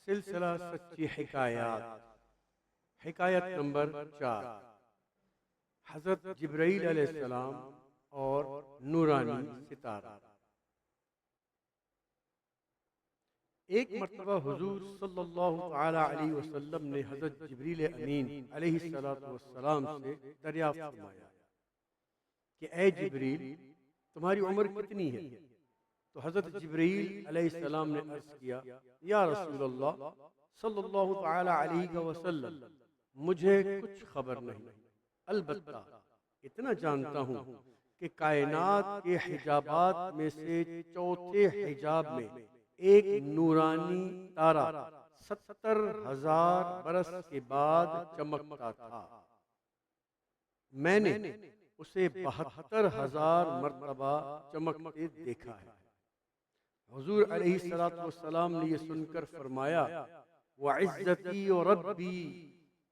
سلسلہ سچی حکایات، حکایت نمبر 4، حضرت جبرائیل علیہ السلام اور نورانی ستارہ۔ ایک مرتبہ حضور صلی اللہ تعالی علیہ وسلم نے حضرت جبریل امین علیہ السلام سے دریافت فرمایا کہ اے جبریل، تمہاری عمر کتنی ہے؟ تو حضرت جبرائیل علیہ السلام نے عرض کیا، یا رسول اللہ صلی اللہ تعالی علیہ وسلم، مجھے کچھ خبر نہیں، البتہ اتنا جانتا ہوں کہ کائنات کے حجابات میں سے چوتھے حجاب میں ایک نورانی تارا 70,000 برس کے بعد چمکتا تھا۔ میں نے اسے 72,000 مرتبہ چمکتے دیکھا ہے۔ حضور علیہ السلام نے یہ سن کر فرمایا، وعزتی ربی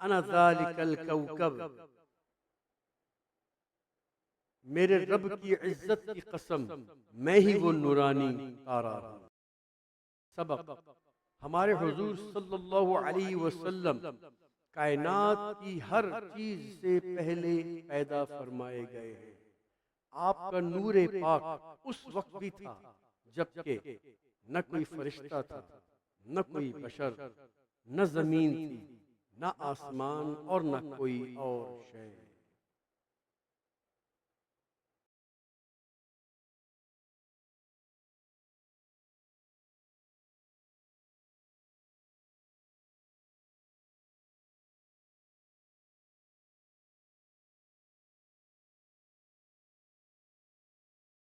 انا ذالک الکوکب، میرے رب کی عزت کی قسم، میں ہی وہ نورانی تارا ہوں۔ سبق: ہمارے حضور صلی اللہ علیہ وسلم کائنات کی ہر چیز سے پہلے پیدا فرمائے گئے ہیں۔ آپ کا نور پاک اس وقت بھی تھا جبکہ نہ کوئی فرشتہ تھا، نہ کوئی بشر، نہ زمین تھی، نہ آسمان اور نہ کوئی اور شے۔